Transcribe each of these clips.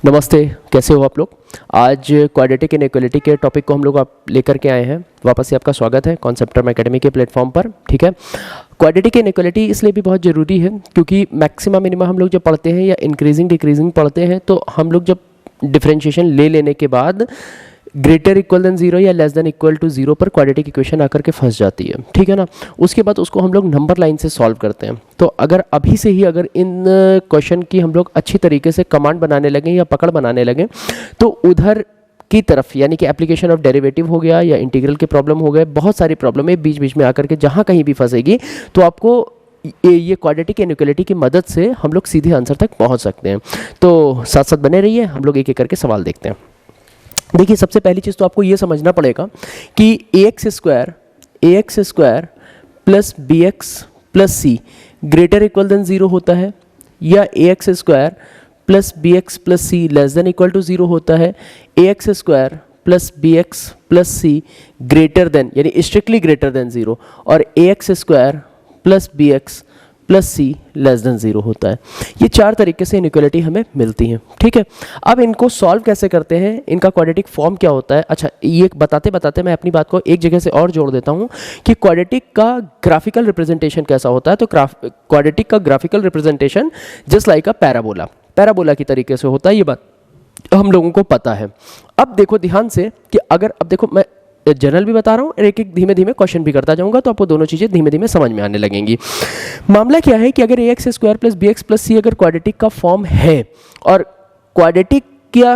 नमस्ते, कैसे हो आप लोग। आज क्वाड्रेटिक इनइक्वालिटी के टॉपिक को हम लोग आप लेकर के आए हैं। वापस से आपका स्वागत है कॉन्सेप्ट टर्म एकेडमी के प्लेटफॉर्म पर। ठीक है, क्वाड्रेटिक इनइक्वालिटी इसलिए भी बहुत ज़रूरी है क्योंकि मैक्सिमम मिनिमम हम लोग जब पढ़ते हैं या इंक्रीजिंग डिक्रीजिंग पढ़ते हैं तो हम लोग जब डिफरेंशिएशन ले लेने के बाद ग्रेटर इक्वल देन जीरो या less than equal to zero पर क्वाड्रेटिक इक्वेशन आकर के फंस जाती है। ठीक है ना, उसके बाद उसको हम लोग नंबर लाइन से सॉल्व करते हैं। तो अगर अभी से ही अगर इन क्वेश्चन की हम लोग अच्छी तरीके से कमांड बनाने लगें या पकड़ बनाने लगें तो उधर की तरफ यानी कि एप्लीकेशन ऑफ डेरिवेटिव हो गया या इंटीग्रल के प्रॉब्लम हो गए, बहुत सारी प्रॉब्लम है बीच बीच में आकर के जहाँ कहीं भी फंसेगी तो आपको ये क्वाड्रेटिक इनइक्वालिटी की मदद से हम लोग सीधे आंसर तक पहुँच सकते हैं। तो साथ साथ बने रहिए, हम लोग एक एक करके सवाल देखते हैं। देखिए, सबसे पहली चीज़ तो आपको ये समझना पड़ेगा कि ax square plus B X plus C greater equal than zero होता है या ax square plus B X plus C less than equal to zero होता है। ax square plus B X plus C greater than यानी strictly greater than zero और ax square plus B X plus C less than zero होता है। ये चार तरीके से इनइक्वालिटी हमें मिलती हैं। ठीक है, अब इनको सॉल्व कैसे करते हैं, इनका क्वाड्रेटिक फॉर्म क्या होता है। अच्छा, ये बताते बताते मैं अपनी बात को एक जगह से और जोड़ देता हूँ कि क्वाड्रेटिक का ग्राफिकल रिप्रेजेंटेशन कैसा होता है। तो क्वाड्रेटिक का graphical representation just like a parabola की तरीके से होता है। ये बात हम लोगों को पता है। अब देखो ध्यान से कि अगर अब देखो मैं जनरल भी बता रहा हूँ और एक एक धीमे धीमे क्वेश्चन भी करता जाऊंगा तो आपको दोनों चीज़ें धीमे धीमे समझ में आने लगेंगी। मामला क्या है कि अगर ax square plus B X plus C अगर क्वाड्रेटिक का फॉर्म है और क्वाड्रेटिक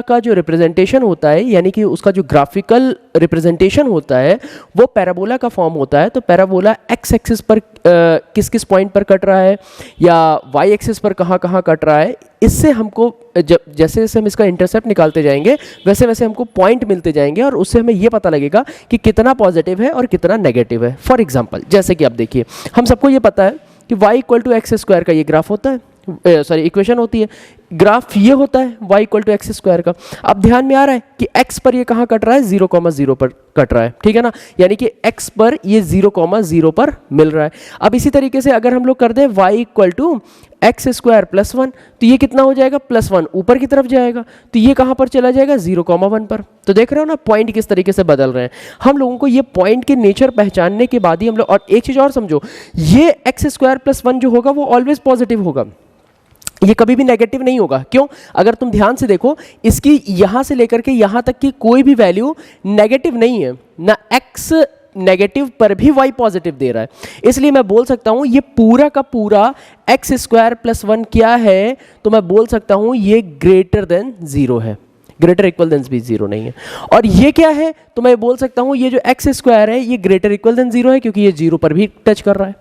का जो रिप्रेजेंटेशन होता है यानी कि उसका जो ग्राफिकल रिप्रेजेंटेशन होता है वो पैराबोला का फॉर्म होता है। तो पैराबोला एक्स एक्सिस पर किस किस पॉइंट पर कट रहा है या वाई एक्सिस पर कहाँ कहाँ कट रहा है, इससे हमको जैसे जैसे हम इसका इंटरसेप्ट निकालते जाएंगे वैसे वैसे हमको पॉइंट मिलते जाएंगे और उससे हमें ये पता लगेगा कि कितना पॉजिटिव है और कितना नेगेटिव है। फॉर एग्जाम्पल जैसे कि आप देखिए, हम सबको ये पता है कि y equal to X square का ये ग्राफ होता है, इक्वेशन होती है। ग्राफ ये होता है y equal to X square का। अब ध्यान में आ रहा है कि x पर ये कहाँ कट रहा है, 0,0 पर कट रहा है। ठीक है ना, यानी कि x पर ये 0,0 पर मिल रहा है। अब इसी तरीके से अगर हम लोग कर दें y equal to X square plus 1 तो ये कितना हो जाएगा, +1 ऊपर की तरफ जाएगा तो ये कहाँ पर चला जाएगा, 0,1 पर। तो देख रहे हो ना पॉइंट किस तरीके से बदल रहे हैं। हम लोगों को ये पॉइंट के नेचर पहचानने के बाद ही हम लोग, और एक चीज़ और समझो, ये एक्स स्क्वायर प्लस 1 जो होगा वो ऑलवेज पॉजिटिव होगा, ये कभी भी नेगेटिव नहीं होगा। क्यों? अगर तुम ध्यान से देखो, इसकी यहां से लेकर के यहां तक की कोई भी वैल्यू नेगेटिव नहीं है ना, x नेगेटिव पर भी y पॉजिटिव दे रहा है। इसलिए मैं बोल सकता हूं ये पूरा का पूरा एक्स स्क्वायर प्लस 1 क्या है, तो मैं बोल सकता हूं ये ग्रेटर देन जीरो है, ग्रेटर इक्वल देन भी जीरो नहीं है। और ये क्या है, तो मैं बोल सकता हूं ये जो एक्स स्क्वायर है ये ग्रेटर इक्वल देन जीरो है क्योंकि ये जीरो पर भी टच कर रहा है।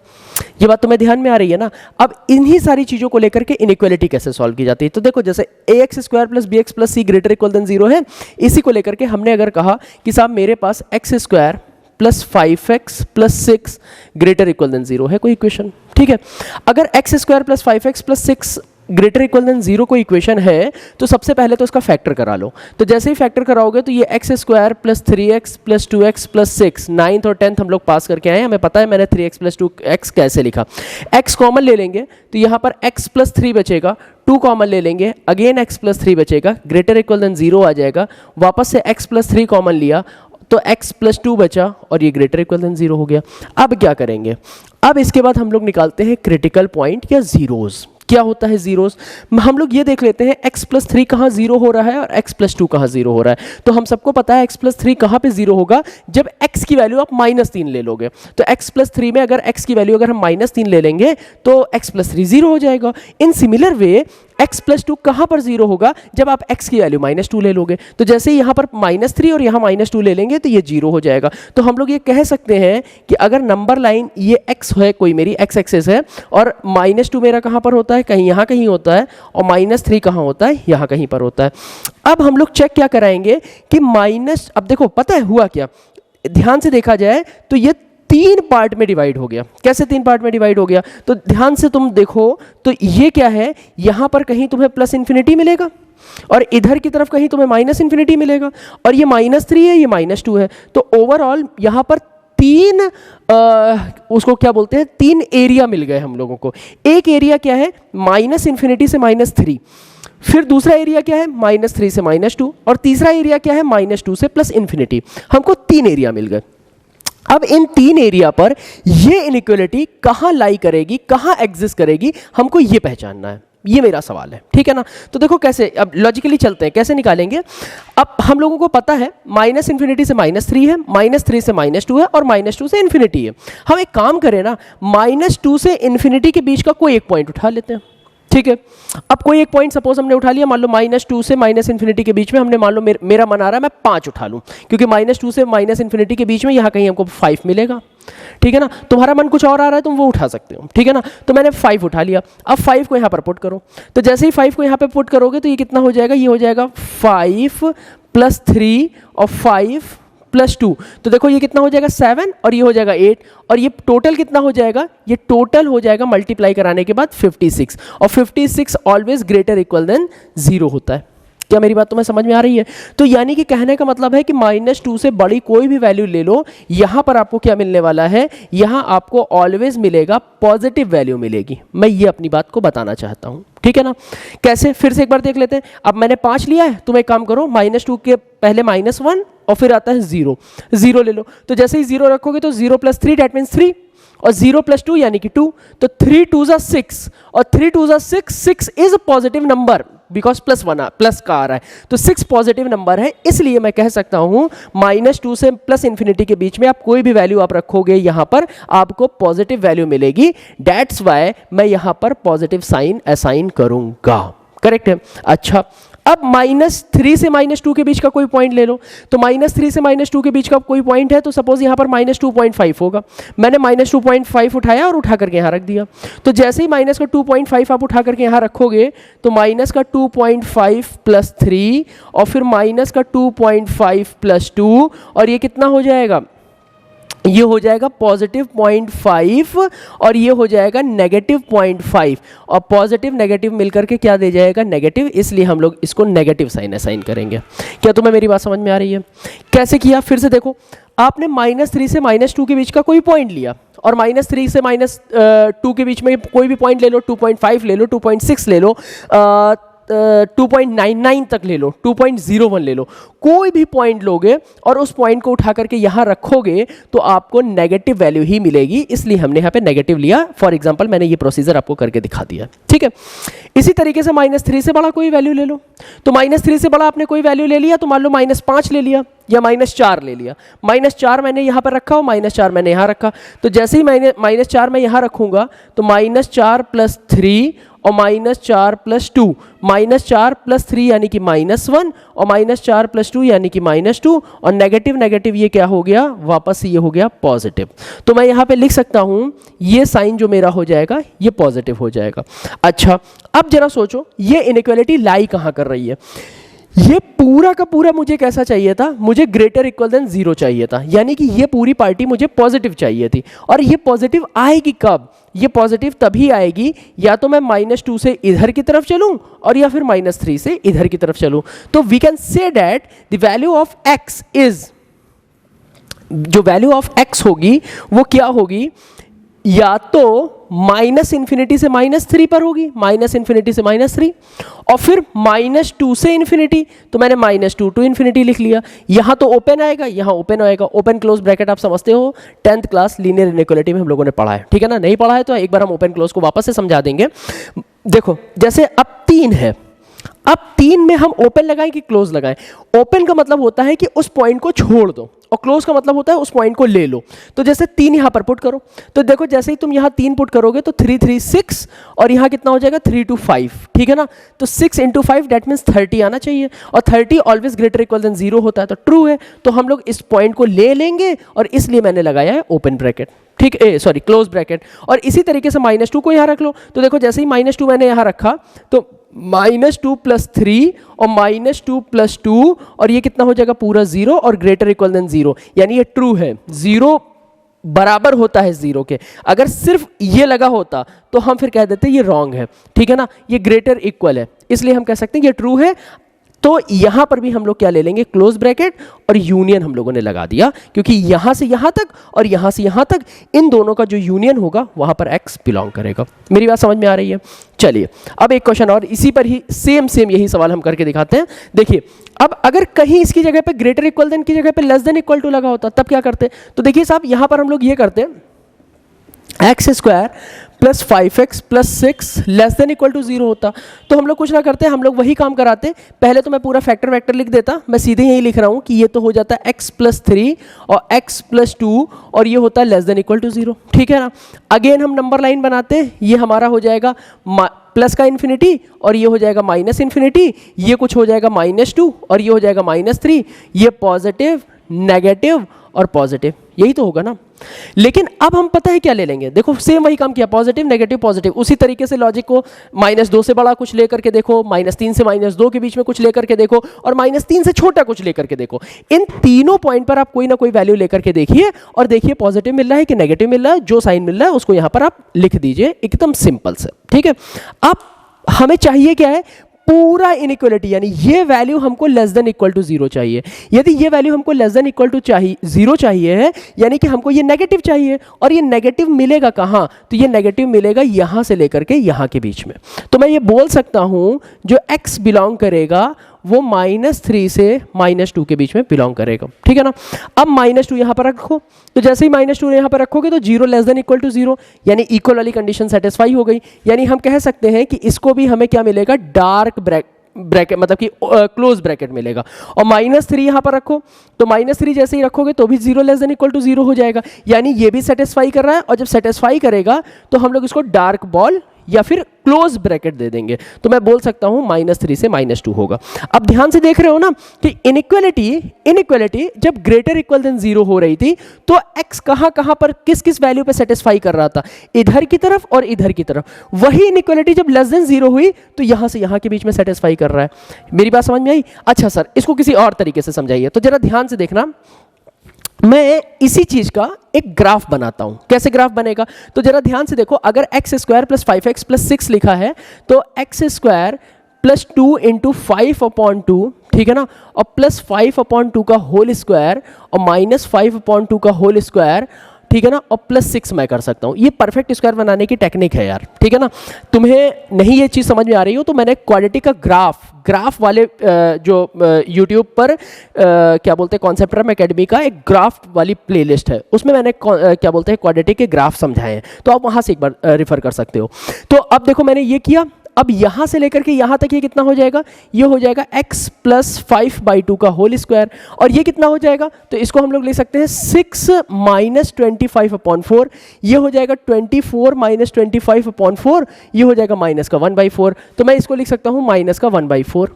ये बात तुम्हें ध्यान में आ रही है ना। अब इन्हीं सारी चीजों को लेकर के इनइक्वालिटी कैसे सॉल्व की जाती है, तो देखो जैसे ax square plus B X plus C greater equal than zero है, इसी को लेकर के हमने अगर कहा कि साहब मेरे पास X square plus 5x plus 6 greater equal than zero है कोई इक्वेशन। ठीक है, अगर X square plus 5x plus 6 greater equal than zero कोई इक्वेशन है तो सबसे पहले तो इसका फैक्टर करा लो। तो जैसे ही फैक्टर कराओगे तो ये x square plus 3x plus 2x plus 6, 9th और 10th हम लोग पास करके आए, हमें पता है मैंने 3x प्लस 2x कैसे लिखा। x कॉमन ले लेंगे तो यहाँ पर x प्लस 3 बचेगा, 2 कॉमन ले लेंगे, अगेन x प्लस 3 बचेगा, ग्रेटर इक्वल देन जीरो आ जाएगा, वापस से x प्लस 3 कॉमन लिया तो x प्लस 2 बचा और ये ग्रेटर इक्वल देन जीरो हो गया। अब क्या करेंगे, अब इसके बाद हम लोग निकालते हैं क्रिटिकल पॉइंट या जीरोस। क्या होता है जीरोस, हम लोग ये देख लेते हैं x प्लस 3 कहाँ जीरो हो रहा है और x प्लस 2 कहाँ जीरो हो रहा है। तो हम सबको पता है x प्लस 3 कहाँ पे जीरो होगा, जब x की वैल्यू आप -3 ले लोगे। तो x प्लस 3 में अगर x की वैल्यू अगर हम -3 ले लेंगे तो x प्लस 3 जीरो हो जाएगा। In similar way x plus 2 कहाँ पर जीरो होगा, जब आप x की वैल्यू -2 ले लोगे। तो जैसे ही यहाँ पर -3 और यहाँ -2 ले लेंगे तो ये जीरो हो जाएगा। तो हम लोग ये कह सकते हैं कि अगर नंबर लाइन ये x है, कोई मेरी x एक्सिस है और -2 मेरा कहाँ पर होता है, कहीं यहाँ कहीं होता है, और -3 कहाँ होता है, यहाँ कहीं पर होता है। अब हम लोग चेक क्या कराएंगे कि अब देखो पता है हुआ क्या, ध्यान से देखा जाए तो ये 3 पार्ट में डिवाइड हो गया। कैसे 3 पार्ट में डिवाइड हो गया, तो ध्यान से तुम देखो तो ये क्या है, यहां पर कहीं तुम्हें प्लस इन्फिनिटी मिलेगा और इधर की तरफ कहीं तुम्हें माइनस इन्फिनिटी मिलेगा और ये -3 है, ये -2 है। तो ओवरऑल यहां पर 3 उसको क्या बोलते हैं, 3 एरिया मिल गए हम लोगों को। एक एरिया क्या है, -∞ से -3, फिर दूसरा एरिया क्या है, -3 से -2, और तीसरा एरिया क्या है, -2 से प्लस इन्फिनिटी। हमको 3 एरिया मिल गए। अब इन 3 एरिया पर ये इनइक्वालिटी कहाँ लाई करेगी, कहाँ एग्जिस्ट करेगी, हमको ये पहचानना है। ये मेरा सवाल है, ठीक है ना। तो देखो कैसे, अब लॉजिकली चलते हैं, कैसे निकालेंगे। अब हम लोगों को पता है -इन्फिनिटी से -3 है, -3 से -2 है, और -2 से इन्फिनिटी है। हम एक काम करें ना, -2 से इन्फिनिटी के बीच का कोई एक पॉइंट उठा लेते हैं, ठीक है। अब कोई एक पॉइंट सपोज हमने उठा लिया, मान लो -2 से -इन्फिनिटी के बीच में हमने, मान लो मेरा मन आ रहा है मैं 5 उठा लूँ, क्योंकि -2 से -इन्फिनिटी के बीच में यहाँ कहीं हमको 5 मिलेगा, ठीक है ना। तुम्हारा मन कुछ और आ रहा है, तुम वो उठा सकते हो, ठीक है ना। तो मैंने 5 उठा लिया। अब 5 को यहाँ पर पुट करो, तो जैसे ही 5 को यहाँ पे पुट करोगे तो ये कितना हो जाएगा, ये हो जाएगा 5 + 3 और 5 + 2, तो देखो ये कितना हो जाएगा 7, और ये हो जाएगा 8, और ये टोटल कितना हो जाएगा, ये टोटल हो जाएगा मल्टीप्लाई कराने के बाद 56, और 56 ऑलवेज ग्रेटर इक्वल देन 0 होता है। क्या मेरी बात तुम्हें समझ में आ रही है। तो यानी कि कहने का मतलब है कि -2 से बड़ी कोई भी वैल्यू ले लो, यहां पर आपको क्या मिलने वाला है, यहां आपको ऑलवेज मिलेगा पॉजिटिव वैल्यू मिलेगी। मैं ये अपनी बात को बताना चाहता हूं, ठीक है ना। कैसे, फिर से एक बार देख लेते हैं। अब मैंने 5 लिया है, तुम एक काम करो, -2 के पहले -1 और फिर आता है 0 ले लो। तो जैसे ही 0 रखोगे तो 0 + 3 दैट मीन्स 3, और 0 + 2 यानी कि 2, तो 3 2 ज़ा 6, और 3 2 ज़ा 6, 6 is a positive number because plus का आ रहा है, तो 6 पॉजिटिव नंबर है। इसलिए मैं कह सकता हूं -2 से प्लस इन्फिनिटी के बीच में आप कोई भी वैल्यू आप रखोगे, यहां पर आपको पॉजिटिव वैल्यू मिलेगी। दैट्स वाई मैं यहां पर पॉजिटिव साइन असाइन करूंगा, करेक्ट है। अच्छा, अब -3 से -2 के बीच का कोई पॉइंट ले लो, तो -3 से -2 के बीच का कोई पॉइंट है, तो सपोज यहां पर -2.5 होगा। मैंने -2.5 उठाया और उठा करके यहां रख दिया। तो जैसे ही -2.5 आप उठा करके यहां रखोगे तो -2.5 + 3 और फिर -2.5 + 2, और ये कितना हो जाएगा, ये हो जाएगा +0.5 और ये हो जाएगा -0.5, और पॉजिटिव नेगेटिव मिलकर के क्या दे जाएगा, नेगेटिव, इसलिए हम लोग इसको नेगेटिव साइन असाइन करेंगे। क्या तुम्हें मेरी बात समझ में आ रही है। कैसे किया, फिर से देखो, आपने -3 से -2 के बीच का कोई पॉइंट लिया, और -3 से -2 के बीच में कोई भी पॉइंट ले लो, 2.5 ले लो, 2.6 ले लो, 2.99 तक ले लो, 2.01 ले लो, कोई भी पॉइंट लोगे और उस पॉइंट को उठा करके यहां रखोगे तो आपको नेगेटिव वैल्यू ही मिलेगी, इसलिए हमने यहां पे नेगेटिव लिया। फॉर एग्जांपल मैंने ये प्रोसीजर आपको करके दिखा दिया, ठीक है। इसी तरीके से -3 से बड़ा कोई वैल्यू ले लो, तो -3 से बड़ा आपने कोई वैल्यू ले लिया, तो मान लो -5 ले लिया या -4 ले लिया। -4 मैंने यहां पर रखा और -4 मैंने यहां रखा, तो जैसे ही -4 मैं यहां रखूंगा तो -4 + 3 और -4 + 2, -4 + 3 यानी कि -1, और -4 + 2 यानी कि -2, और नेगेटिव नेगेटिव ये क्या हो गया, वापस ये हो गया पॉजिटिव। तो मैं यहाँ पे लिख सकता हूँ ये साइन जो मेरा हो जाएगा ये पॉजिटिव हो जाएगा। अच्छा, अब जरा सोचो ये इनइक्वालिटी लाई कहाँ कर रही है। ये पूरा का पूरा मुझे कैसा चाहिए था, मुझे ग्रेटर इक्वल देन 0 चाहिए था, यानी कि ये पूरी पार्टी मुझे पॉजिटिव चाहिए थी। और ये पॉजिटिव आएगी कब, ये पॉजिटिव तभी आएगी या तो मैं -2 से इधर की तरफ चलूं और या फिर -3 से इधर की तरफ चलूं। तो we can say that the value of x is, जो वैल्यू ऑफ x होगी वो क्या होगी, या तो -∞ से -3 पर होगी, -∞ से -3, और फिर -2 से इन्फिनिटी, तो मैंने -2 to ∞ लिख लिया। यहां तो ओपन आएगा, यहां ओपन आएगा, ओपन क्लोज ब्रैकेट आप समझते हो, 10th क्लास लीनियर इनइक्वालिटी में हम लोगों ने पढ़ा है, ठीक है ना। नहीं पढ़ा है तो एक बार हम ओपन क्लोज को वापस से समझा देंगे। देखो जैसे अब 3 है, अब 3 में हम ओपन लगाएं कि क्लोज लगाएं। ओपन का मतलब होता है कि उस पॉइंट को छोड़ दो, और क्लोज का मतलब होता है उस पॉइंट को ले लो। तो जैसे 3 यहां पर पुट करो, तो देखो जैसे ही तुम यहां 3 पुट करोगे तो 3 3 6, और यहां कितना हो जाएगा 3 2 5, ठीक है ना। तो 6 × 5 दैट मीन्स 30 आना चाहिए, और 30 ऑलवेज ग्रेटर इक्वल देन 0 होता है, तो ट्रू है। तो हम लोग इस पॉइंट को ले लेंगे और इसलिए मैंने लगाया है ओपन ब्रैकेट, ठीक है, सॉरी क्लोज ब्रैकेट। और इसी तरीके से -2 को यहां रख लो, तो देखो जैसे ही -2 मैंने यहां रखा तो -2 + 3 और -2 + 2, और ये कितना हो जाएगा पूरा 0 और ग्रेटर इक्वल देन 0, यानी ये ट्रू है। 0 बराबर होता है 0 के। अगर सिर्फ ये लगा होता तो हम फिर कह देते ये रॉन्ग है, ठीक है ना। ये ग्रेटर इक्वल है, इसलिए हम कह सकते हैं ये ट्रू है। तो यहां पर भी हम लोग क्या ले लेंगे, क्लोज ब्रैकेट और यूनियन हम लोगों ने लगा दिया, क्योंकि यहां से यहां तक और यहां से यहां तक इन दोनों का जो यूनियन होगा वहां पर x बिलोंग करेगा। मेरी बात समझ में आ रही है? चलिए अब एक क्वेश्चन और इसी पर ही सेम यही सवाल हम करके दिखाते हैं। देखिए अब अगर कहीं इसकी जगह पे ग्रेटर इक्वल देन की जगह पे लेस देन इक्वल टू लगा होता तब क्या करते? तो देखिए साहब यहां पर हम लोग ये करते हैं, X square plus 5x plus 6 less than equal to 0 होता। तो हम लोग कुछ ना करते, हम लोग वही काम कराते, पहले तो मैं पूरा फैक्टर वेक्टर लिख देता, मैं सीधे यही लिख रहा हूँ कि ये तो हो जाता है x प्लस 3 और x प्लस 2 और ये होता है लेस देन इक्वल टू 0, ठीक है ना। अगेन हम नंबर लाइन बनाते, ये हमारा हो जाएगा प्लस का इन्फिनिटी और ये हो जाएगा माइनस इन्फिनिटी, ये कुछ हो जाएगा -2 और ये हो जाएगा -3, ये पॉजिटिव नेगेटिव और पॉजिटिव, यही तो होगा ना। लेकिन अब हम पता है क्या ले लेंगे, देखो सेम वही काम किया, पॉजिटिव नेगेटिव पॉजिटिव, उसी तरीके से लॉजिक को -2 से बड़ा कुछ लेकर के देखो, -3 से -2 के बीच में कुछ लेकर के देखो और -3 से छोटा कुछ लेकर के देखो। इन तीनों पॉइंट पर आप कोई ना कोई वैल्यू लेकर के देखिए और देखिए पॉजिटिव मिल रहा है कि नेगेटिव मिल रहा है, जो साइन मिल रहा है उसको यहां पर आप लिख दीजिए, एकदम सिंपल से, ठीक है। अब हमें चाहिए क्या है, पूरा इनइक्वालिटी, यानी ये वैल्यू हमको लेस देन इक्वल टू 0 चाहिए। यदि ये वैल्यू हमको लेस देन इक्वल टू 0 चाहिए है, यानी कि हमको ये नेगेटिव चाहिए, और ये नेगेटिव मिलेगा कहाँ, तो ये नेगेटिव मिलेगा यहां से लेकर के यहां के बीच में। तो मैं ये बोल सकता हूं जो x बिलोंग करेगा वो -3 से -2 के बीच में बिलोंग करेगा, ठीक है ना। अब -2 यहां पर रखो, तो जैसे ही -2 यहां पर रखोगे तो 0 लेस देन इक्वल टू 0, यानी इक्वल वाली कंडीशन सेटिस्फाई हो गई। यानी हम कह सकते हैं कि इसको भी हमें क्या मिलेगा, डार्क ब्रैकेट मतलब कि क्लोज ब्रैकेट मिलेगा। और -3 यहां पर रखो, तो -3 जैसे ही रखोगे तो भी 0 लेस देन इक्वल टू 0 हो जाएगा, यानी ये भी सेटिस्फाई कर रहा है। और जब सेटिस्फाई करेगा तो हम लोग इसको डार्क बॉल या फिर क्लोज ब्रैकेट दे देंगे, तो मैं बोल सकता हूं -3 से -2 होगा। अब ध्यान से देख रहे हो ना कि इनइक्वालिटी जब ग्रेटर इक्वल देन 0 हो रही थी तो x कहां पर किस किस वैल्यू पे सेटिस्फाई कर रहा था, इधर की तरफ और इधर की तरफ। वही इनइक्वालिटी जब लेस देन 0 हुई तो यहां से यहां के बीच में सेटिस्फाई कर रहा है। मेरी बात समझ में आई? अच्छा सर, इसको किसी और तरीके से समझाइए। तो जरा ध्यान से देखना, मैं इसी चीज का एक ग्राफ बनाता हूं। कैसे ग्राफ बनेगा, तो जरा ध्यान से देखो, अगर X square plus 5x plus 6 लिखा है तो एक्स स्क्वायर प्लस 2 इंटू 5/2, ठीक है ना, और प्लस 5/2 का होल स्क्वायर और माइनस 5/2 का होल स्क्वायर, ठीक है ना, और प्लस 6 मैं कर सकता हूँ। ये परफेक्ट स्क्वायर बनाने की टेक्निक है यार, ठीक है ना। तुम्हें नहीं ये चीज़ समझ में आ रही हो तो मैंने क्वाड्रेटिक का ग्राफ वाले जो यूट्यूब पर क्या बोलते हैं कॉन्सेप्टर एकेडमी का एक ग्राफ वाली प्लेलिस्ट है, उसमें मैंने क्या बोलते हैं क्वाड्रेटिक के ग्राफ समझाए हैं, तो आप वहाँ से एक बार रेफर कर सकते हो। तो अब देखो मैंने ये किया, अब यहां से लेकर के यहां तक ये कितना हो जाएगा, ये हो जाएगा x प्लस 5/2 का होल स्क्वायर, और ये कितना हो जाएगा, तो इसको हम लोग ले सकते हैं 6 माइनस 25/4, ये हो जाएगा 24 माइनस 25/4, ये हो जाएगा माइनस का 1/4, तो मैं इसको लिख सकता हूं माइनस का 1/4,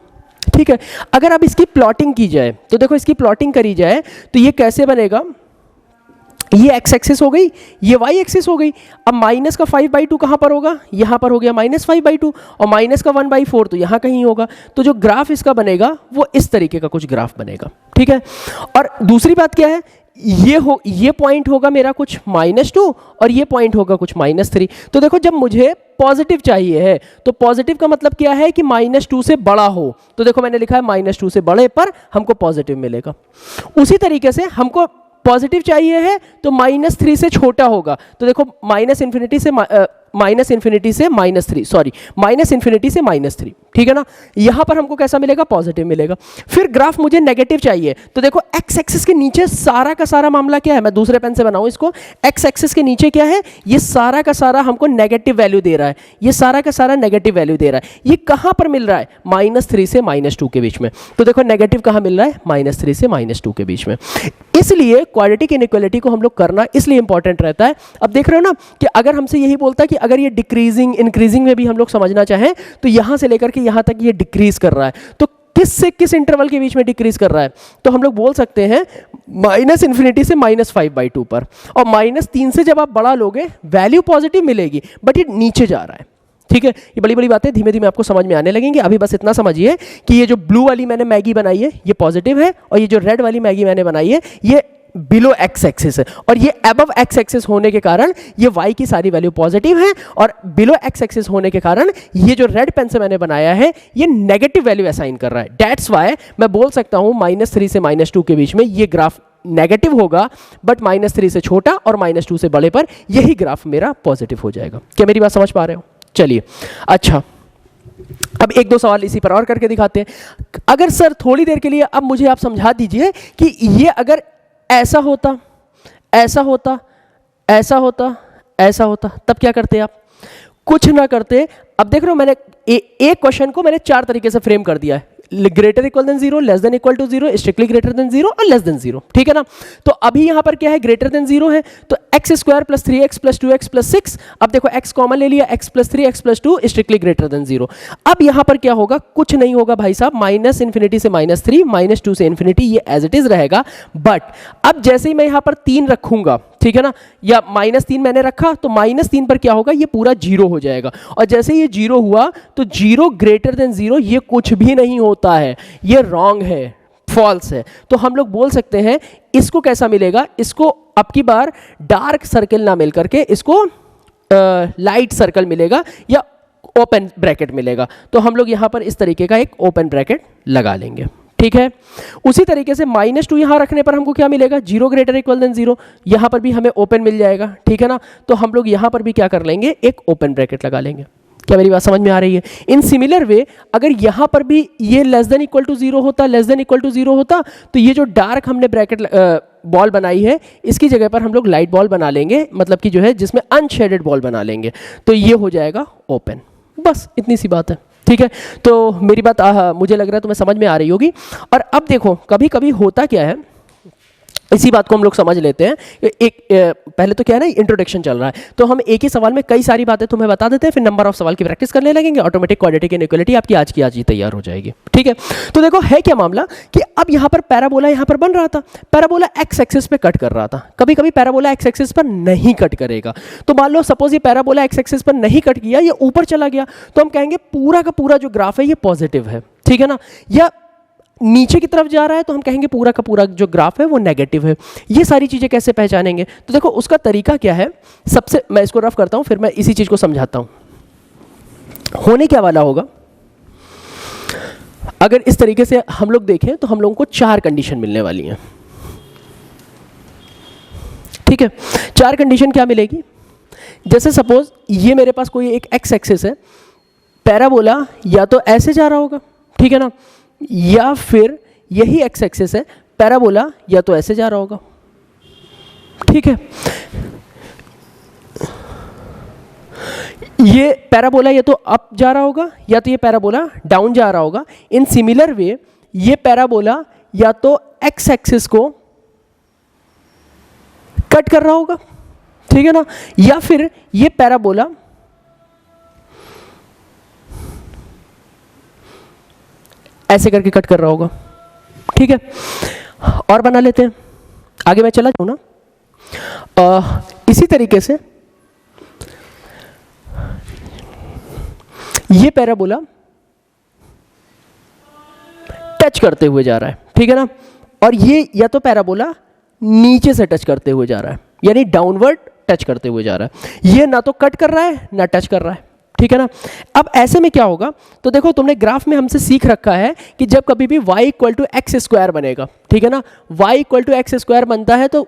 ठीक है। अगर अब इसकी प्लॉटिंग की जाए तो देखो इसकी प्लॉटिंग करी जाए तो ये कैसे बनेगा, ये x एक्सिस हो गई, ये y एक्सिस हो गई। अब माइनस का 5/2 कहाँ पर होगा, यहाँ पर हो गया -5/2, और माइनस का 1/4 तो यहाँ कहीं होगा। तो जो ग्राफ इसका बनेगा वो इस तरीके का कुछ ग्राफ बनेगा, ठीक है। और दूसरी बात क्या है, ये पॉइंट होगा मेरा कुछ -2 और ये पॉइंट होगा कुछ -3। तो देखो जब मुझे पॉजिटिव चाहिए है तो पॉजिटिव का मतलब क्या है कि -2 से बड़ा हो, तो देखो मैंने लिखा है -2 से बड़े पर हमको पॉजिटिव मिलेगा। उसी तरीके से हमको पॉजिटिव चाहिए है तो -3 से छोटा होगा, तो देखो माइनस इन्फिनिटी से -3, ठीक है ना। यहां पर हमको कैसा मिलेगा, पॉजिटिव मिलेगा। फिर ग्राफ मुझे नेगेटिव चाहिए, तो देखो एक्स एक्सिस के नीचे सारा का सारा मामला क्या है, मैं दूसरे पेन से बनाऊं इसको, एक्स एक्सिस के नीचे क्या है, ये सारा का सारा हमको नेगेटिव वैल्यू दे रहा है, ये सारा का सारा नेगेटिव वैल्यू दे रहा है। ये कहां पर मिल रहा है, -3 से -2 के बीच में। तो देखो नेगेटिव कहां मिल रहा है, -3 से -2 के बीच में। इसलिए क्वाड्रेटिक इनइक्वालिटी को हम लोग करना इसलिए इंपॉर्टेंट रहता है। अब देख रहे हो ना कि अगर हमसे यही बोलता है कि अगर ये डिक्रीजिंग इंक्रीजिंग में भी हम लोग समझना चाहें तो यहां से लेकर के यहां तक ये डिक्रीज कर रहा है, तो किस से किस इंटरवल के बीच में डिक्रीज कर रहा है, तो हम लोग बोल सकते हैं -∞ से -5/2 पर। और -3 से जब आप बड़ा लोगे वैल्यू पॉजिटिव मिलेगी बट ये नीचे जा रहा है, ठीक है। ये बड़ी बड़ी बातें धीमे धीमे आपको समझ में आने लगेंगी। अभी बस इतना समझिए कि ये जो ब्लू वाली मैंने मैगी बनाई है ये पॉजिटिव है, और ये जो रेड वाली मैगी मैंने बनाई है ये बिलो एक्स एक्सिस है और ये अबव एक्स एक्सिस होने के कारण ये y की सारी वैल्यू पॉजिटिव है और बिलो एक्स एक्सिस होने के कारण ये जो रेड पेन से मैंने बनाया है ये नेगेटिव वैल्यू असाइन कर रहा है। दैट्स वाई मैं बोल सकता हूं -3 से -2 के बीच में ये ग्राफ नेगेटिव होगा, बट -3 से छोटा और -2 से बड़े पर यही ग्राफ मेरा पॉजिटिव हो जाएगा। क्या मेरी बात समझ पा रहे हो? चलिए, अच्छा, अब एक दो सवाल इसी पर और करके दिखाते हैं। अगर सर थोड़ी देर के लिए अब मुझे आप समझा दीजिए कि ये अगर ऐसा होता, ऐसा होता, ऐसा होता, ऐसा होता, तब क्या करते आप? कुछ ना करते। अब देख रहे हो मैंने एक क्वेश्चन को मैंने 4 तरीके से फ्रेम कर दिया है, greater equal than 0, less than equal to 0, strictly greater than 0 और लेस देन 0, ठीक है ना। तो अभी यहां पर क्या है, ग्रेटर देन 0 है, तो x square plus 3x plus 2x plus 6, अब देखो x कॉमन ले लिया, x plus 3 x plus 2 strictly greater than 0। अब यहां पर क्या होगा, कुछ नहीं होगा भाई साहब, -∞ से -3, -2 से इन्फिनिटी, ये एज इट इज रहेगा। बट अब जैसे ही मैं यहां पर 3 रखूंगा, ठीक है ना, या -3 मैंने रखा तो -3 पर क्या होगा, ये पूरा 0 हो जाएगा। और जैसे ये 0 हुआ तो 0 ग्रेटर देन 0 ये कुछ भी नहीं होता है, ये रॉन्ग है, फॉल्स है। तो हम लोग बोल सकते हैं इसको कैसा मिलेगा, इसको अब की बार डार्क सर्कल ना मिल करके इसको लाइट सर्कल मिलेगा या ओपन ब्रैकेट मिलेगा। तो हम लोग यहां पर इस तरीके का एक ओपन ब्रैकेट लगा लेंगे, ठीक है। उसी तरीके से -2 यहां रखने पर हमको क्या मिलेगा, 0 ग्रेटर इक्वल देन 0, यहां पर भी हमें ओपन मिल जाएगा, ठीक है ना। तो हम लोग यहां पर भी क्या कर लेंगे, एक ओपन ब्रैकेट लगा लेंगे। क्या मेरी बात समझ में आ रही है? इन सिमिलर वे अगर यहां पर भी ये लेस देन इक्वल टू 0 होता, लेस देन इक्वल टू 0 होता, तो ये जो डार्क हमने ब्रैकेट बॉल बनाई है इसकी जगह पर हम लोग लाइट बॉल बना लेंगे, मतलब कि जो है जिसमें अनशेडेड बॉल बना लेंगे, तो ये हो जाएगा ओपन। बस इतनी सी बात है, ठीक है। तो मेरी बात मुझे लग रहा है तुम्हें समझ में आ रही होगी। और अब देखो कभी कभी होता क्या है, इसी बात को हम लोग समझ लेते हैं। पहले तो क्या है ना, इंट्रोडक्शन चल रहा है, तो हम एक ही सवाल में कई सारी बातें तुम्हें बता देते हैं, फिर नंबर ऑफ सवाल की प्रैक्टिस करने लगेंगे, ऑटोमेटिक क्वाड्रेटिक इनइक्वालिटी आपकी आज की आज ही तैयार हो जाएगी, ठीक है। तो देखो है क्या मामला कि अब यहाँ पर पैराबोला यहाँ पर बन रहा था, पैराबोला एक्स एक्सिस पे कट कर रहा था। कभी कभी पैराबोला एक्स एक्सिस पर नहीं कट करेगा, तो मान लो सपोज ये पैराबोला एक्स एक्सिस पर नहीं कट किया, ये ऊपर चला गया, तो हम कहेंगे पूरा का पूरा जो ग्राफ है ये पॉजिटिव है, ठीक है ना। या नीचे की तरफ जा रहा है तो हम कहेंगे पूरा का पूरा जो ग्राफ है वो नेगेटिव है। ये सारी चीजें कैसे पहचानेंगे, तो देखो उसका तरीका क्या है। सबसे मैं इसको रफ करता हूं, फिर मैं इसी चीज को समझाता हूं। होने क्या वाला होगा, अगर इस तरीके से हम लोग देखें तो हम लोगों को 4 कंडीशन मिलने वाली हैं, ठीक है। 4 कंडीशन क्या मिलेगी, जैसे सपोज ये मेरे पास कोई एक एक्स एक्सिस है, पैराबोला या तो ऐसे जा रहा होगा, ठीक है ना, या फिर यही एक्स एक्सिस है, पैराबोला या तो ऐसे जा रहा होगा, ठीक है। ये पैराबोला या तो अप जा रहा होगा या तो ये पैराबोला डाउन जा रहा होगा। इन सिमिलर वे ये पैराबोला या तो एक्स एक्सिस को कट कर रहा होगा, ठीक है ना, या फिर ये पैराबोला ऐसे करके कट कर रहा होगा, ठीक है। और बना लेते हैं, आगे मैं चला जाऊं ना। इसी तरीके से ये पैराबोला टच करते हुए जा रहा है, ठीक है ना, और ये या तो पैराबोला नीचे से टच करते हुए जा रहा है, यानी डाउनवर्ड टच करते हुए जा रहा है। ये ना तो कट कर रहा है ना टच कर रहा है, ठीक है ना। अब ऐसे में क्या होगा, तो देखो तुमने ग्राफ में हमसे सीख रखा है कि जब कभी भी y equal to X square बनेगा, ठीक है ना, y equal to X square बनता है तो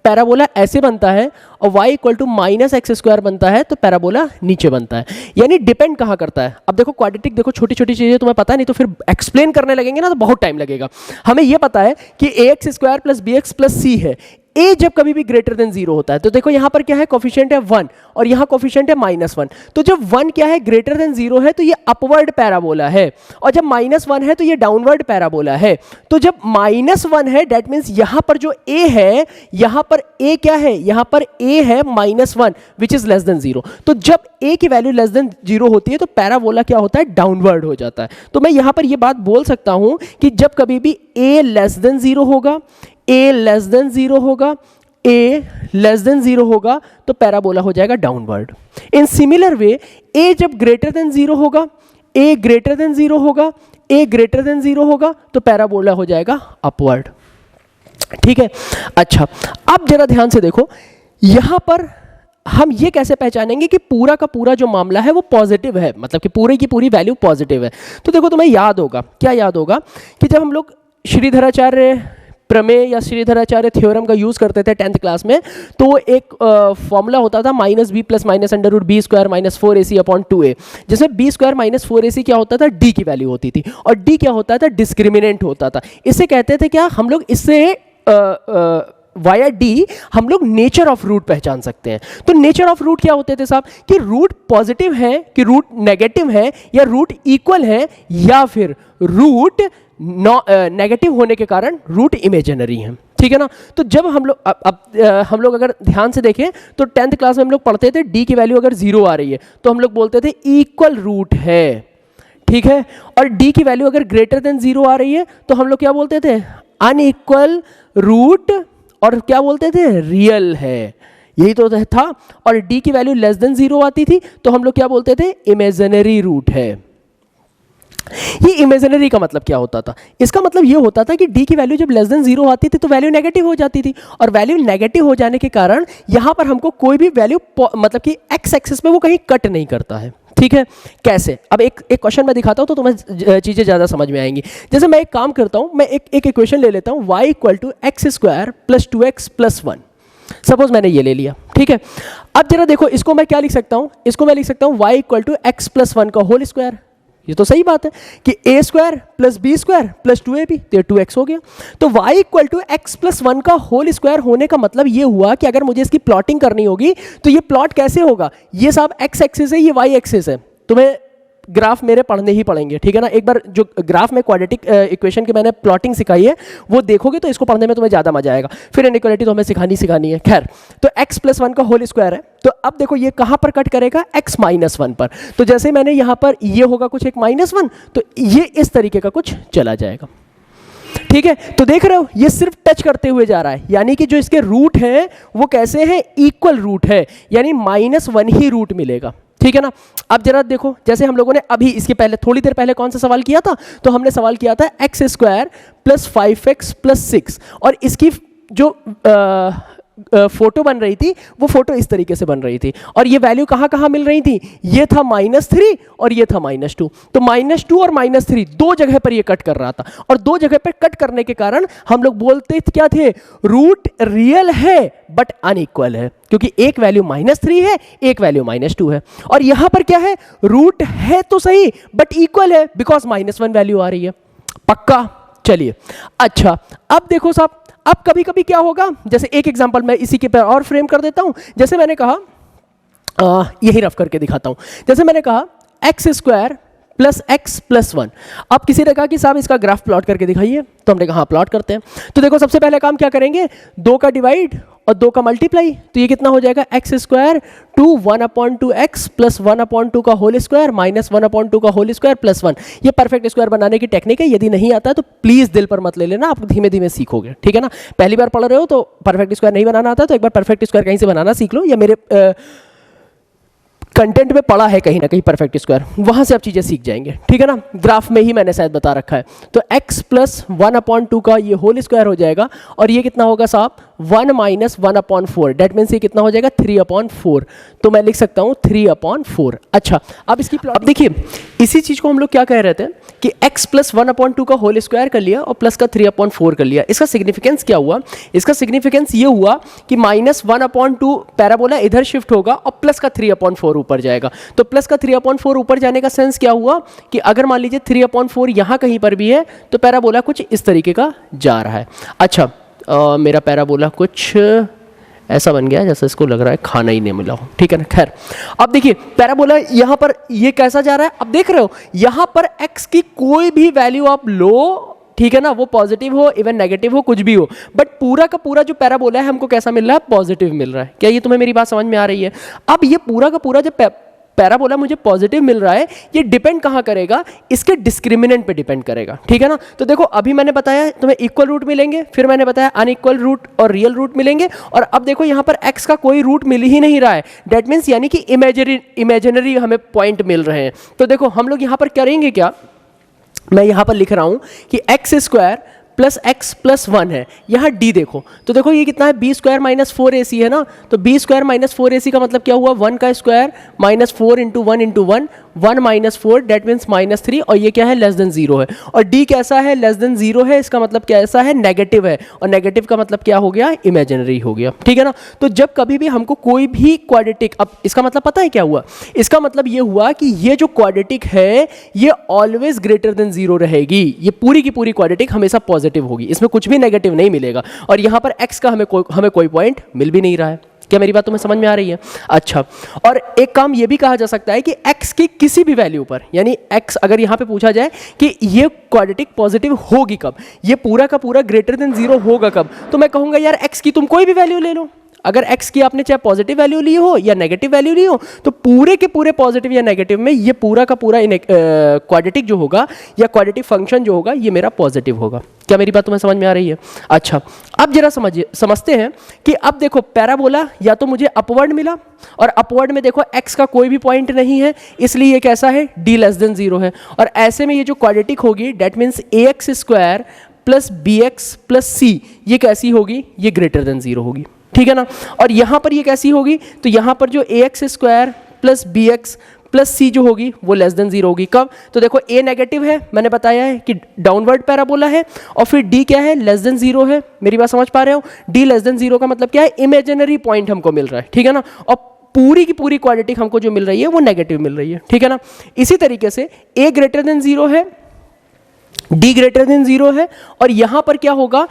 पैराबोला ऐसे बनता है, और y equal to minus X square बनता है तो पैराबोला नीचे बनता है। यानी डिपेंड कहाँ करता है। अब देखो क्वाड्रेटिक, देखो छोटी छोटी चीजें तुम्हें पता नहीं तो फिर एक्सप्लेन करने लगेंगे ना तो बहुत टाइम लगेगा। हमें यह पता है कि ax square plus bx plus c है, a जब कभी भी ग्रेटर देन 0 होता है, तो देखो यहां पर क्या है, कोफिशिएंट है 1 और यहां कोफिशिएंट है -1। तो जब 1 क्या है, ग्रेटर देन 0 है, तो ये अपवर्ड पैराबोला है, और जब -1 है तो ये डाउनवर्ड पैराबोला है। तो जब -1 है दैट मींस यहां पर जो a है, यहां पर a क्या है, यहां पर a है -1 विच इज लेस देन 0। तो जब a की वैल्यू लेस देन 0 होती है तो पैराबोला क्या होता है, डाउनवर्ड हो जाता है। तो मैं यहां पर यह बात बोल सकता हूं कि जब कभी भी a लेस देन 0 होगा, a लेस देन 0 होगा, a लेस देन 0 होगा तो पैराबोला हो जाएगा downward. In similar way a जब ग्रेटर देन 0 होगा, a ग्रेटर देन 0 होगा, a ग्रेटर देन 0 होगा तो पैराबोला हो जाएगा अपवर्ड। ठीक है। अच्छा, अब जरा ध्यान से देखो, यहां पर हम ये कैसे पहचानेंगे कि पूरा का पूरा जो मामला है वो पॉजिटिव है, मतलब कि पूरे की पूरी वैल्यू पॉजिटिव है। तो देखो तुम्हें याद होगा, क्या याद होगा कि जब हम लोग श्रीधराचार्य प्रमेय या श्रीधराचार्य थ्योरम का यूज करते थे 10th क्लास में, तो एक फॉर्मूला होता था -b plus minus under root B square minus 4ac upon 2a, जिसमें b स्क्वायर माइनस 4ac क्या होता था, d की वैल्यू होती थी, और d क्या होता था, डिस्क्रिमिनेंट होता था। इसे कहते थे क्या, हम लोग इससे वाया डी हम लोग नेचर ऑफ रूट पहचान सकते हैं। तो नेचर ऑफ रूट क्या होते थे साहब, कि रूट पॉजिटिव है कि रूट नेगेटिव है, या रूट इक्वल है, या फिर रूट नेगेटिव होने के कारण रूट इमेजिनरी है। ठीक है ना। तो जब हम लोग हम लोग अगर ध्यान से देखें तो 10th क्लास में हम लोग पढ़ते थे डी की वैल्यू अगर 0 आ रही है तो हम लोग बोलते थे इक्वल रूट है। ठीक है। और डी की वैल्यू अगर ग्रेटर देन 0 आ रही है तो हम लोग क्या बोलते थे, अनइक्वल रूट, और क्या बोलते थे, रियल है। यही तो था। और डी की वैल्यू लेस देन 0 आती थी तो हम लोग क्या बोलते थे, इमेजिनरी रूट है। ये इमेजिनरी का मतलब क्या होता था, इसका मतलब ये होता था कि डी की वैल्यू जब लेस देन 0 आती थी तो वैल्यू नेगेटिव हो जाती थी, और वैल्यू नेगेटिव हो जाने के कारण यहां पर हमको कोई भी वैल्यू मतलब कि एक्स एक्सिस में वो कहीं कट नहीं करता है। ठीक है। कैसे, अब एक क्वेश्चन मैं दिखाता हूं तो तुम्हें चीजें ज्यादा समझ में आएंगी। जैसे मैं एक काम करता हूं, मैं एक इक्वेशन ले लेता हूं, y equal to X square plus 2x plus 1। Suppose मैंने ये ले लिया। ठीक है। अब जरा देखो, इसको मैं क्या लिख सकता हूं, इसको मैं लिख सकता हूं y equal to X plus 1 का होल स्क्वायर। ये तो सही बात है कि a square plus B square plus 2ab, तो 2x हो गया। तो y equal to X plus 1 का होल स्क्वायर होने का मतलब ये हुआ कि अगर मुझे इसकी प्लॉटिंग करनी होगी तो ये प्लॉट कैसे होगा, ये साहब x एक्सिस है, ये y एक्सिस है। तुम्हें ग्राफ मेरे पढ़ने ही पड़ेंगे। ठीक है ना। एक बार जो ग्राफ में क्वाड्रेटिक इक्वेशन की मैंने प्लॉटिंग सिखाई है वो देखोगे तो इसको पढ़ने में तुम्हें ज़्यादा मजा आएगा। फिर इनइक्वालिटी तो हमें सिखानी है। खैर, तो x प्लस 1 का होल स्क्वायर है। तो अब देखो ये कहाँ पर कट करेगा, x माइनस 1 पर। तो जैसे मैंने यहाँ पर ये होगा कुछ एक -1, तो ये इस तरीके का कुछ चला जाएगा। ठीक है। तो देख रहे हो ये सिर्फ टच करते हुए जा रहा है, यानी कि जो इसके रूट हैं वो कैसे हैं, इक्वल रूट है, यानी -1 ही रूट मिलेगा। ठीक है ना। अब जरा देखो, जैसे हम लोगों ने अभी इसके पहले थोड़ी देर पहले कौन सा सवाल किया था, तो हमने सवाल किया था x square plus 5x plus 6, और इसकी जो फोटो बन रही थी वो फोटो इस तरीके से बन रही थी, और ये वैल्यू कहाँ कहाँ मिल रही थी, ये था -3 और ये था -2। तो -2 और -3 दो जगह पर ये कट कर रहा था, और दो जगह पर कट करने के कारण हम लोग बोलते क्या थे, रूट रियल है बट अनइक्वल है, क्योंकि एक वैल्यू -3 है, एक वैल्यू -2 है। और यहां पर क्या है, रूट है तो सही बट इक्वल है, बिकॉज -1 वैल्यू आ रही है। पक्का। चलिए, अच्छा अब देखो साहब, अब कभी कभी क्या होगा, जैसे एक एग्जांपल मैं इसी के पर और फ्रेम कर देता हूं। जैसे मैंने कहा, यही रफ करके दिखाता हूं। जैसे मैंने कहा x square plus x plus 1। अब किसी ने कहा कि साहब इसका ग्राफ प्लॉट करके दिखाइए, तो हमने कहा हाँ प्लॉट करते हैं। तो देखो सबसे पहले काम क्या करेंगे, 2 का डिवाइड और 2 का मल्टीप्लाई, तो ये कितना हो जाएगा, X square to 1/2 X plus 1/2 का होल स्क्वायर माइनस 1/2 का होल स्क्वायर प्लस 1। ये परफेक्ट स्क्वायर बनाने की टेक्निक है, यदि नहीं आता तो प्लीज दिल पर मत ले लेना, आप धीमे धीमे सीखोगे। ठीक है ना। पहली बार पढ़ रहे हो तो परफेक्ट स्क्वायर नहीं बनाना आता तो एक बार परफेक्ट स्क्वायर कहीं से बनाना सीख लो, या मेरे कंटेंट में पढ़ा है कहीं ना कहीं परफेक्ट स्क्वायर, वहां से आप चीजें सीख जाएंगे। ठीक है ना। ग्राफ में ही मैंने शायद बता रखा है। तो x प्लस 1/2 का ये होल स्क्वायर हो जाएगा, और ये कितना होगा साहब, 1 माइनस 1/4। डेट मीन्स ये कितना हो जाएगा, 3/4। तो मैं लिख सकता हूं 3/4। अच्छा, अब इसकी प्लॉट, अब देखिए इसी चीज को हम लोग क्या कह रहे थे कि x प्लस 1/2 का होल स्क्वायर कर लिया और प्लस का 3/4 कर लिया। इसका सिग्निफिकेंस क्या हुआ, इसका सिग्निफिकेंस ये हुआ कि -1/2 पैराबोला इधर शिफ्ट होगा और प्लस का 3/4 ऊपर जाएगा। तो प्लस का 3/4 ऊपर जाने का सेंस क्या हुआ कि अगर मान लीजिए 3/4 यहां कहीं पर भी है तो पैराबोला कुछ इस तरीके का जा रहा है। अच्छा, मेरा पैराबोला कुछ ऐसा बन गया जैसे इसको लग रहा है खाना ही नहीं मिला हो। ठीक है ना। खैर, अब देखिए पैराबोला यहां पर ये कैसा जा रहा है, अब देख रहे हो यहां पर x की कोई भी वैल्यू आप लो, ठीक है ना, वो पॉजिटिव हो इवन नेगेटिव हो कुछ भी हो, बट पूरा का पूरा जो पैराबोला है हमको कैसा मिल रहा है, पॉजिटिव मिल रहा है। क्या ये तुम्हें मेरी बात समझ में आ रही है। अब ये पूरा का पूरा जो पैराबोला मुझे पॉजिटिव मिल रहा है, ये डिपेंड कहां करेगा, इसके डिस्क्रिमिनेंट पे डिपेंड करेगा। ठीक है ना। तो देखो अभी मैंने बताया तुम्हें इक्वल रूट मिलेंगे, फिर मैंने बताया अनइक्वल रूट और रियल रूट मिलेंगे, और अब देखो यहां पर x का कोई रूट मिल ही नहीं रहा है। डेट मीन्स यानी कि इमेजिनरी हमें पॉइंट मिल रहे हैं। तो देखो हम लोग यहां पर करेंगे क्या, मैं यहां पर लिख रहा हूं कि x square plus x plus 1 है। यहाँ डी देखो, तो देखो ये कितना है, बी स्क्वायर माइनस 4ac है ना, तो बी स्क्वायर माइनस 4ac का मतलब क्या हुआ, 1 का square minus 4 into 1 into 1, 1 minus 4 that means minus 3, और ये क्या है, लेस देन 0 है। और डी कैसा है, लेस देन 0 है, इसका मतलब कैसा है, नेगेटिव है, और नेगेटिव का मतलब क्या हो गया, इमेजिनरी हो गया, ठीक है ना। तो जब कभी भी हमको कोई भी क्वाड्रेटिक, अब इसका मतलब पता है क्या हुआ, इसका मतलब ये हुआ कि ये जो क्वाड्रेटिक है ये ऑलवेज ग्रेटर देन 0 रहेगी, ये पूरी की पूरी क्वाड्रेटिक हमेशा पॉजिटिव होगी, इसमें कुछ भी नेगेटिव नहीं मिलेगा। और यहाँ पर x का हमें कोई पॉइंट मिल भी नहीं रहा है। क्या मेरी बात तुम्हें समझ में आ रही है? अच्छा, और एक काम ये भी कहा जा सकता है कि x की किसी भी वैल्यू पर, यानी x अगर यहाँ पे पूछा जाए कि ये क्वाड्रेटिक पॉजिटिव होगी कब, ये पूरा का पूरा ग्रेटर देन 0 होगा कब, तो मैं कहूँगा यार x की तुम कोई भी वैल्यू ले लो। अगर x की आपने चाहे पॉजिटिव वैल्यू ली हो या नेगेटिव वैल्यू ली हो, तो पूरे के पूरे पॉजिटिव या नेगेटिव में ये पूरा का पूरा क्वाड्रेटिक जो होगा या क्वाड्रेटिक फंक्शन जो होगा ये मेरा पॉजिटिव होगा। क्या मेरी बात तुम्हें समझ में आ रही है? अच्छा, अब जरा समझते हैं कि अब देखो पैराबोला या तो मुझे अपवर्ड मिला, और अपवर्ड में देखो x का कोई भी पॉइंट नहीं है, इसलिए ये कैसा है, d लेस देन 0 है। और ऐसे में ये जो क्वाड्रेटिक होगी that means ax square plus bx plus c, ये कैसी होगी, ये ग्रेटर देन 0 होगी, ठीक है ना। और यहाँ पर ये कैसी होगी, तो यहाँ पर जो ax square plus bx plus C जो होगी वो लेस देन 0 होगी। कब, तो देखो a नेगेटिव है, मैंने बताया है कि डाउनवर्ड पैराबोला है, और फिर d क्या है, लेस देन 0 है। मेरी बात समझ पा रहे हो, d लेस देन 0 का मतलब क्या है, इमेजिनरी पॉइंट हमको मिल रहा है, ठीक है ना। और पूरी की पूरी क्वाड्रेटिक हमको जो मिल रही है वो नेगेटिव मिल रही है, ठीक है ना। इसी तरीके से a ग्रेटर देन 0 है, d ग्रेटर देन 0 है, और यहाँ पर क्या होगा,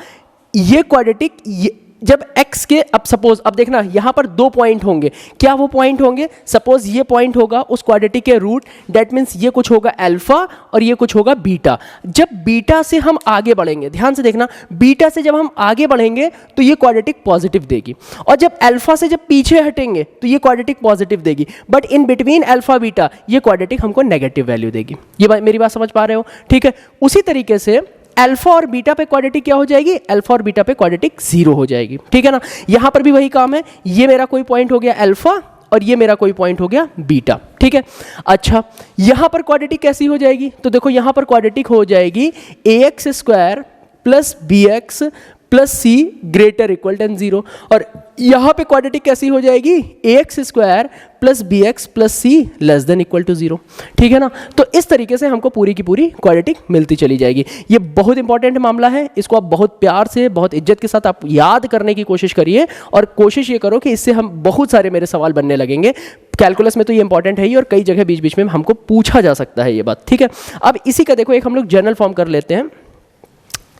ये क्वाड्रेटिक जब x के, अब सपोज, अब देखना यहाँ पर 2 पॉइंट होंगे, क्या वो पॉइंट होंगे, सपोज ये पॉइंट होगा उस क्वाड्रेटिक के रूट, डेट मीन्स ये कुछ होगा अल्फा और ये कुछ होगा बीटा। जब बीटा से हम आगे बढ़ेंगे, ध्यान से देखना, बीटा से जब हम आगे बढ़ेंगे तो ये क्वाड्रेटिक पॉजिटिव देगी, और जब अल्फा से जब पीछे हटेंगे तो ये क्वाड्रेटिक पॉजिटिव देगी, but in between alpha beta ये क्वाड्रेटिक हमको नेगेटिव वैल्यू देगी। ये मेरी बात समझ पा रहे हो, ठीक है। उसी तरीके से अल्फा और बीटा पे क्वाड्रेटिक क्या हो जाएगी, अल्फा और बीटा पे क्वाड्रेटिक 0 हो जाएगी, ठीक है ना। यहां पर भी वही काम है, ये मेरा कोई पॉइंट हो गया अल्फा और ये मेरा कोई पॉइंट हो गया बीटा, ठीक है। अच्छा, यहां पर क्वाड्रेटिक कैसी हो जाएगी, तो देखो यहां पर क्वाड्रेटिक हो जाएगी ax square plus bx plus C greater equal than 0, और यहाँ पे क्वाड्रेटिक कैसी हो जाएगी, ax square plus bx plus C less than equal to 0, ठीक है ना। तो इस तरीके से हमको पूरी की पूरी क्वाड्रेटिक मिलती चली जाएगी। ये बहुत इंपॉर्टेंट मामला है, इसको आप बहुत प्यार से, बहुत इज्जत के साथ आप याद करने की कोशिश करिए, और कोशिश ये करो कि इससे हम बहुत सारे मेरे सवाल बनने लगेंगे। कैलकुलस में तो ये इंपॉर्टेंट है ही, और कई जगह बीच बीच में हमको पूछा जा सकता है ये बात, ठीक है। अब इसी का देखो एक हम लोग जनरल फॉर्म कर लेते हैं,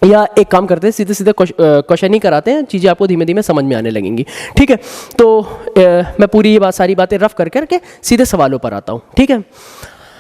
या एक काम करते हैं सीधे सीधे क्वेश्चन ही कराते हैं, चीज़ें आपको धीमे धीमे समझ में आने लगेंगी, ठीक है। तो मैं पूरी ये सारी बातें रफ कर करके सीधे सवालों पर आता हूँ, ठीक है।